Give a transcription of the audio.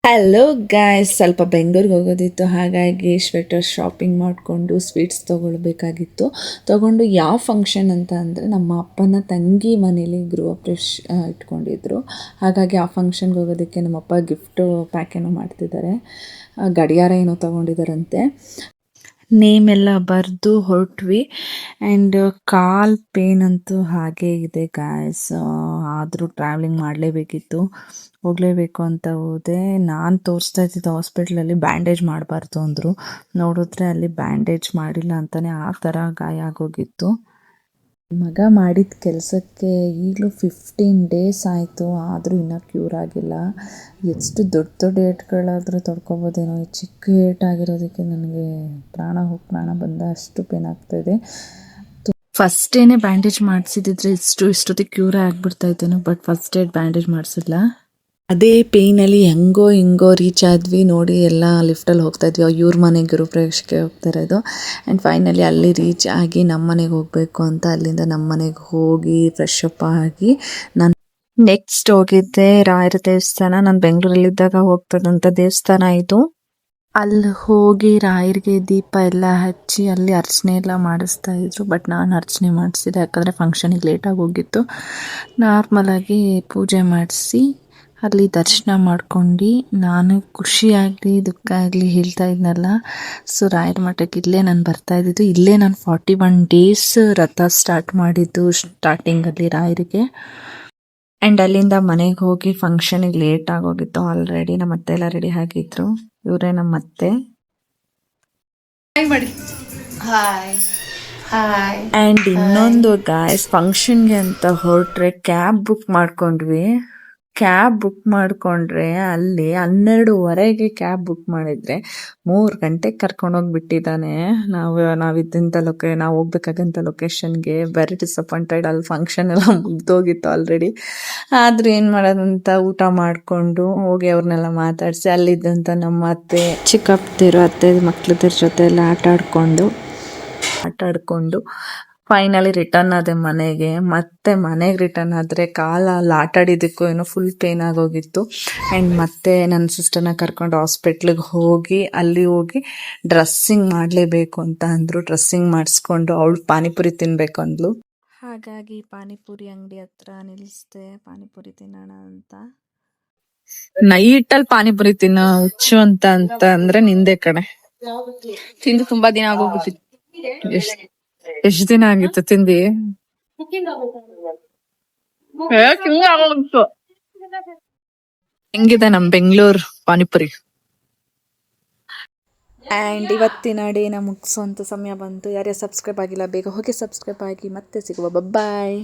Hello guys, ಸ್ವಲ್ಪ ಬೆಂಗಳೂರಿಗೆ ಹೋಗೋದಿತ್ತು. ಹಾಗಾಗಿ ಸ್ವೆಟರ್ ಶಾಪಿಂಗ್ ಮಾಡಿಕೊಂಡು ಸ್ವೀಟ್ಸ್ ತೊಗೊಳ್ಬೇಕಾಗಿತ್ತು. ತೊಗೊಂಡು ಯಾವ ಫಂಕ್ಷನ್ ಅಂತ ಅಂದರೆ ನಮ್ಮ ಅಪ್ಪನ ತಂಗಿ ಮನೇಲಿ ಗೃಹಪ್ರವೇಶ ಇಟ್ಕೊಂಡಿದ್ರು. ಹಾಗಾಗಿ ಆ ಫಂಕ್ಷನ್ಗೆ ಹೋಗೋದಕ್ಕೆ ನಮ್ಮಪ್ಪ ಗಿಫ್ಟು ಪ್ಯಾಕ್ ಏನೋ ಮಾಡ್ತಿದ್ದಾರೆ. ಗಡಿಯಾರ ಏನೋ ತೊಗೊಂಡಿದ್ದಾರಂತೆ. ನೇಮ್ ಎಲ್ಲ ಬರೆದು ಹೊರಟ್ವಿ. ಆ್ಯಂಡ್ ಕಾಲ್ ಪೇನ್ ಅಂತೂ ಹಾಗೇ ಇದೆ ಗಾಯ್ಸ್. ಆದರೂ ಟ್ರಾವೆಲಿಂಗ್ ಮಾಡಲೇಬೇಕಿತ್ತು, ಹೋಗಲೇಬೇಕು ಅಂತ ಹೋದೆ. ನಾನು ತೋರಿಸ್ತಾ ಇದ್ದಿದ್ದು ಹಾಸ್ಪಿಟ್ಲಲ್ಲಿ ಬ್ಯಾಂಡೇಜ್ ಮಾಡಬಾರ್ದು ಅಂದರು. ನೋಡಿದ್ರೆ ಅಲ್ಲಿ ಬ್ಯಾಂಡೇಜ್ ಮಾಡಿಲ್ಲ ಅಂತಲೇ ಆ ಥರ ಗಾಯ ಆಗೋಗಿತ್ತು. ಮಗ ಮಾಡಿದ ಕೆಲಸಕ್ಕೆ ಈಗಲೂ 15 ಡೇಸ್ ಆಯಿತು, ಆದರೂ ಇನ್ನೂ ಕ್ಯೂರ್ ಆಗಿಲ್ಲ. ಎಷ್ಟು ದೊಡ್ಡ ದೊಡ್ಡ ಏಟ್ಗಳಾದರೂ ತಡ್ಕೊಬೋದೇನೋ, ಈ ಚಿಕ್ಕ ಏಟಾಗಿರೋದಕ್ಕೆ ನನಗೆ ಪ್ರಾಣ ಹೋಗಿ ಪ್ರಾಣ ಬಂದ ಅಷ್ಟು ಪೇನ್ ಆಗ್ತಾಯಿದೆ. ಫಸ್ಟೇನೆ ಬ್ಯಾಂಡೇಜ್ ಮಾಡಿಸಿದ್ರೆ ಇಷ್ಟೊತ್ತಿಗೆ ಕ್ಯೂರೇ ಆಗಿಬಿಡ್ತಾಯಿತ್ತೇನೋ. ಬಟ್ ಫಸ್ಟ್ ಏಡ್ ಬ್ಯಾಂಡೇಜ್ ಮಾಡಿಸಿಲ್ಲ. ಅದೇ ಪೇಯ್ನಲ್ಲಿ ಹೆಂಗೋ ಹಿಂಗೋ ರೀಚ್ ಆದ್ವಿ. ನೋಡಿ, ಎಲ್ಲ ಲಿಫ್ಟಲ್ಲಿ ಹೋಗ್ತಾಯಿದ್ವಿ. ಇವ್ರ ಮನೆಗೆ ಗೃಹಪ್ರವೇಶಕ್ಕೆ ಹೋಗ್ತಾ ಇರೋದು. ಆ್ಯಂಡ್ ಫೈನಲಿ ಅಲ್ಲಿ ರೀಚ್ ಆಗಿ ನಮ್ಮ ಮನೆಗೆ ಹೋಗಬೇಕು ಅಂತ ಅಲ್ಲಿಂದ ನಮ್ಮ ಮನೆಗೆ ಹೋಗಿ ಫ್ರೆಶ್ ಅಪ್ ಆಗಿ ನಾನು ನೆಕ್ಸ್ಟ್ ಹೋಗಿದ್ದೆ ರಾಯರ ದೇವಸ್ಥಾನ. ನಾನು ಬೆಂಗಳೂರಲ್ಲಿದ್ದಾಗ ಹೋಗ್ತದಂಥ ದೇವಸ್ಥಾನ ಇದು. ಅಲ್ಲಿ ಹೋಗಿ ರಾಯರಿಗೆ ದೀಪ ಎಲ್ಲ ಹಚ್ಚಿ ಅಲ್ಲಿ ಅರ್ಚನೆ ಎಲ್ಲ ಮಾಡಿಸ್ತಾ ಇದ್ರು. ಬಟ್ ನಾನು ಅರ್ಚನೆ ಮಾಡಿಸಿದೆ, ಯಾಕಂದರೆ ಫಂಕ್ಷನಿಗೆ ಲೇಟಾಗಿ ಹೋಗಿತ್ತು. ನಾರ್ಮಲಾಗಿ ಪೂಜೆ ಮಾಡಿಸಿ ಅಲ್ಲಿ ದರ್ಶನ ಮಾಡ್ಕೊಂಡು ನಾನು ಖುಷಿಯಾಗಲಿ ದುಃಖ ಆಗಲಿ ಹೇಳ್ತಾ ಇದ್ನಲ್ಲ. ಸೊ ರಾಯರ ಮಠಕ್ಕೆ ಇಲ್ಲೇ ನಾನು ಬರ್ತಾ ಇದ್ದಿದ್ದು. ಇಲ್ಲೇ ನಾನು 41 ಡೇಸ್ ರಥ ಸ್ಟಾರ್ಟ್ ಮಾಡಿದ್ದು ಸ್ಟಾರ್ಟಿಂಗಲ್ಲಿ ರಾಯರಿಗೆ. ಆ್ಯಂಡ್ ಅಲ್ಲಿಂದ ಮನೆಗೆ ಹೋಗಿ ಫಂಕ್ಷನಿಗೆ ಲೇಟ್ ಆಗೋಗಿತ್ತು ಆಲ್ರೆಡಿ. ನಮ್ಮ ಅತ್ತೆ ಎಲ್ಲ ರೆಡಿ ಆಗಿದ್ರು. ಇವರೇ ನಮ್ಮ ಅತ್ತೆ. ಆ್ಯಂಡ್ ಇನ್ನೊಂದು ಗಾಯ್ಸ್, ಫಂಕ್ಷನ್ಗೆ ಅಂತ ಹೊರಟ್ರೆ ಕ್ಯಾಬ್ ಬುಕ್ ಮಾಡ್ಕೊಂಡ್ವಿ. ಕ್ಯಾಬ್ ಬುಕ್ ಮಾಡಿಕೊಂಡ್ರೆ ಅಲ್ಲಿ 12:15ಗೆ ಕ್ಯಾಬ್ ಬುಕ್ ಮಾಡಿದರೆ 3 ಗಂಟೆಗೆ ಕರ್ಕೊಂಡೋಗ್ಬಿಟ್ಟಿದ್ದಾನೆ. ನಾವು ಹೋಗ್ಬೇಕಾಗಂಥ ಲೊಕೇಶನ್ಗೆ. Very disappointed. ಅಲ್ಲಿ ಫಂಕ್ಷನ್ ಎಲ್ಲ ಮುಗ್ದೋಗಿತ್ತು ಆಲ್ರೆಡಿ. ಆದರೂ ಏನು ಮಾಡೋದಂತ ಊಟ ಮಾಡಿಕೊಂಡು ಹೋಗಿ ಅವ್ರನ್ನೆಲ್ಲ ಮಾತಾಡಿಸಿ ಅಲ್ಲಿದ್ದಂಥ ನಮ್ಮ ಅತ್ತೆ ಚಿಕ್ಕಪ್ಪದಿರು ಅತ್ತೆ ಮಕ್ಳದ್ರ ಜೊತೆ ಎಲ್ಲ ಆಟ ಆಟಾಡ್ಕೊಂಡು ಫೈನಲಿ ರಿಟರ್ನ್ ಆದೆ ಮನೆಗೆ. ಮತ್ತೆ ಮನೆಗೆ ರಿಟರ್ನ್ ಆದರೆ ಕಾಲಲ್ಲಿ ಆಟಾಡಿದ್ದಕ್ಕೂ ಏನೋ ಫುಲ್ ಪೇನ್ ಆಗೋಗಿತ್ತು. ಆ್ಯಂಡ್ ಮತ್ತೆ ನನ್ನ ಸಿಸ್ಟರ್ನ ಕರ್ಕೊಂಡು ಹಾಸ್ಪಿಟ್ಲಿಗೆ ಹೋಗಿ ಅಲ್ಲಿ ಹೋಗಿ ಡ್ರೆಸ್ಸಿಂಗ್ ಮಾಡಲೇಬೇಕು ಅಂತ ಅಂದರು. ಡ್ರೆಸ್ಸಿಂಗ್ ಮಾಡಿಸ್ಕೊಂಡು ಅವಳು ಪಾನಿಪುರಿ ತಿನ್ನಬೇಕು ಅಂದ್ಲು. ಹಾಗಾಗಿ ಪಾನಿಪುರಿ ಅಂಗಡಿ ಹತ್ರ ನಿಲ್ಲಿಸ್ದೆ ಪಾನಿಪುರಿ ತಿನ್ನೋಣ ಅಂತ. ನೈಟಲ್ಲಿ ಪಾನಿಪುರಿ ತಿನ್ನೋ ಹುಚ್ಚು ಅಂತ ಅಂದ್ರೆ ನಿಂದೆ ಕಣೆ. ತಿಂದು ತುಂಬಾ ದಿನ ಆಗೋಗ್ಬಿಟ್ಟಿತ್ತು. ಎಷ್ಟು ದಿನ ಆಗಿತ್ತು ತಿಂದಿ? ಹೆಂಗಿದೆ ನಮ್ ಬೆಂಗಳೂರು ಪಾನಿಪುರಿ? ಆ್ಯಂಡ್ ಇವತ್ತಿನ ಡೇನ ಮುಗಿಸೋಂಥ ಸಮಯ ಬಂತು. ಯಾರ್ಯಾರು ಸಬ್ಸ್ಕ್ರೈಬ್ ಆಗಿಲ್ಲ ಬೇಗ ಹೋಗಿ ಸಬ್ಸ್ಕ್ರೈಬ್ ಆಗಿ. ಮತ್ತೆ ಸಿಗುವ. ಬಾಯ್.